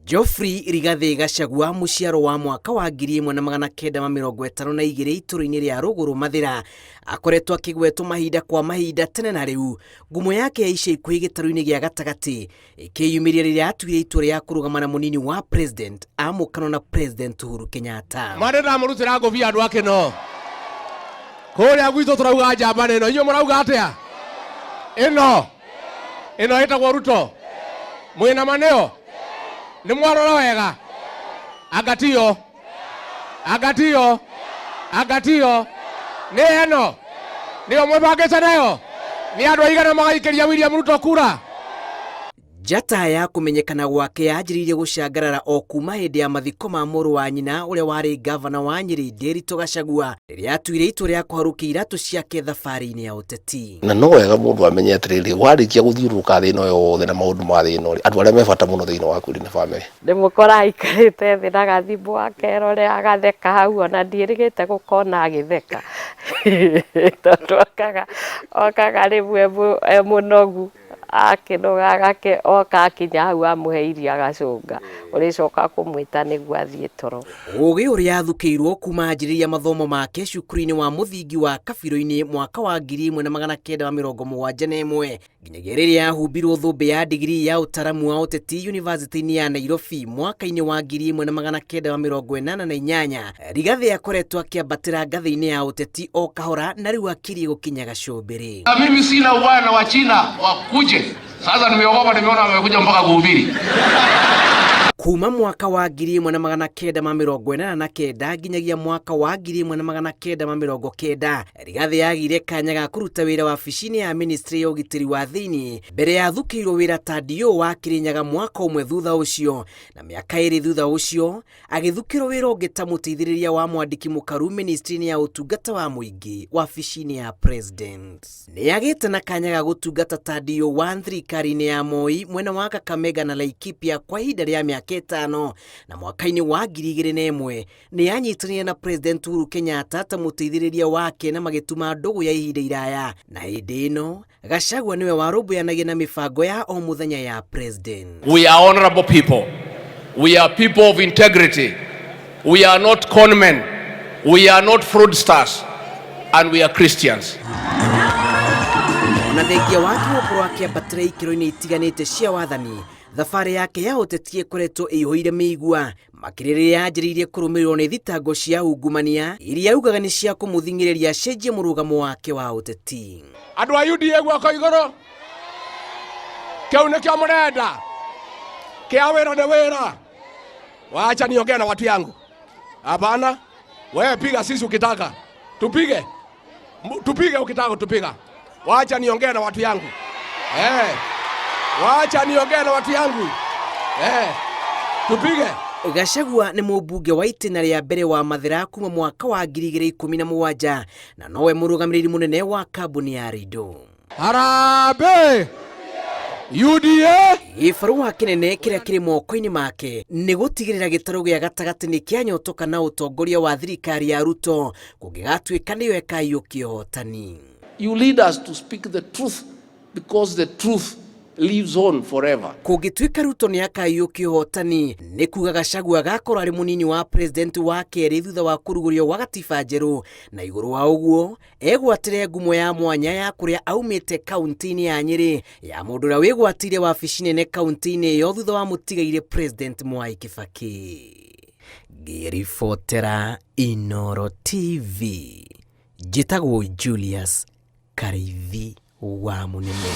Geoffrey Rigathi Gachagua muciaro wa mwaka wa 1952 itũra-inĩ rĩa rũgũrũ mathira akoretwo akĩgwetwo mahinda kwa mahinda tene na rĩu. Ngumo yake ya ica ikuhĩ gĩtarũ-inĩ gĩa gatagatĩ ikĩyumĩria rĩrĩa atuire itua rĩa kũrũgama na mũnini wa president amũkano na President Uhuru Kenyatta. Marenda mũrutĩra ngũbia andũ ake no kũrĩa gwitũ tũrauga njamba ĩno inyuĩ mũrauga atĩa? ĩno ĩtagwo Ruto mwĩna maneo ni mwarora wega agatio ni eno ni omwebangĩte nayo ni andũ aigana magaikĩria William Ruto kura. Njata ya kũmenyekana gwake yanjĩrĩirie gũcangarara o kuma hĩndĩ ya mathiko ma mũrũ wa nyina ũrĩa warĩ gavana wa Nyeri Nderitu Gachagua rĩrĩa atuire itua rĩa kũharũkia iratũ ciake thabarĩ-inĩ ya ũteti. Na no wega mũndũ amenye atĩrĩrĩ, warĩkia gũthiũrũrũka thĩ ĩno yothe na maũndũ ma thĩ ĩno, andũ arĩa me bata mũno thĩinĩ waku nĩ famĩlĩ. Ndĩmũkora aikarĩte thĩ na gathimũ akerorera agatheka hau, ona ndiĩrĩgĩte gũkona agĩtheka tondũ okaga rĩmwe mũnogu akĩnoga agake oka akinya hau amuhe iria agacũnga ũrĩcoka kũmwĩta nĩguo athiĩ toro. Ũgĩ ũrĩa athukĩirwo kuma anjĩrĩria mathomo make cukuru-inĩ wa mũthingi wa Kabirũ-inĩ mwaka wa 1971 nginyagia rĩrĩa ahumbirwo thũmbĩ ya digrii ya ũtaramu wa ũteti University-inĩ ya Nairobi mwaka-inĩ wa 1988. Rigathi akoretwo akĩambatĩra ngathĩ-inĩ ya ũteti o kahora na rĩu akĩrie gũkinya gacumbĩrĩ. Mimi sina wana wa China wakuje. Sasa nimeogopa, nimeona wamekuja mpaka kuhubiri. Kuma mwaka wa 1989 nginyagia mwaka wa 1990 Rigathi yagire kanya ga kũruta wĩra wabici-inĩ ya ministry ya ũgitĩri wa thĩinĩ mbere ya thukĩirwo wĩra ta DO wa Kirinyaga mwaka ũmwe thutha ũcio, na mĩaka ĩrĩ thutha ũcio agĩthukĩrwo wĩra ũngĩ ta mũteithĩrĩria wa mwandĩki mũkaru ministry-inĩ ya ũtungata wa mũingĩ wabici-inĩ ya president. Nĩagĩte na kanya ga gũtungata ta DO wa thirikari-inĩ ya Moi mwena wa Kakamega na Laikipia kwa ihinda rĩa mĩaka 5, na mwaka-inĩ wa 2001 nĩanyitanĩire na President Uhuru Kenyatta ta mũteithĩrĩria wake na magĩtuma ndũgũ ya ihinda iraya, na hĩndĩ ĩno Gachagua nĩwe warũmbũyanagia na mĩbango ya o mũthenya ya president. We are honorable people. We are people of integrity. We are not conmen. We are not fraudsters. And we are Christians. Na thengia wake gũkorwo akĩambatĩra ikĩro-inĩ itiganĩte cia wathani, thabarĩ yake ya ũteti ĩkoretwo ĩihũire mĩigua makĩria rĩrĩa yanjĩrĩirie kũrũmĩrĩrwo nĩ thitango cia ungumania iria augaga nĩ cia kũmũthing'ĩrĩria acenjie mũrũgamo wake wa ũteti. Andũ a UDA guoko igũrũ, kĩu nĩkĩo mũrenda, kĩa wĩra nĩ wĩra. Wacha niongee na watu yangu. Hapana, wewe piga sisi ukitaka tupige ukitaka tupiga. Wacha niongee na watu yangu. Wacha niongee na watu yangu. Tupige. Gachagua nĩ mũmbunge wa itĩna rĩa mbere wa Mathira kuma mwaka wa 2017 na nowe mũrũgamĩrĩri mũnene wa kambuni ya Rido. Harambee UDA. Gĩbarũa kĩnene kĩrĩa kĩrĩ moko-inĩ make nĩ gũtigĩrĩra gĩtarũ gĩa gatagatĩ nĩ kĩanyotoka na ũtongoria wa thirikari ya Ruto kũngĩgatuĩka nĩyo ĩkaiyũkia ũhotani. You lead us to speak the truth because the truth lives on forever. Kũngĩtuĩka Ruto nĩ akaiyũkia ũhotani nĩ kuga Gachagua gakorwo arĩ mũnini wa president wa kerĩ thutha wa kũrugũrio gwa gatiba njerũ, na igũrũ wa ũguo egwatĩre ngumo ya mwanya ya kũrĩa aumĩte kaunti-inĩ ya Nyeri ya mũndũ ũrĩa wĩgwatĩire wabici nene kaunti-inĩ ĩyo thutha wa mũtigaire President Mwai Kibaki. Ngĩribotera Inooro TV, njĩtagwo Julius Karĩithi wa Mũnene.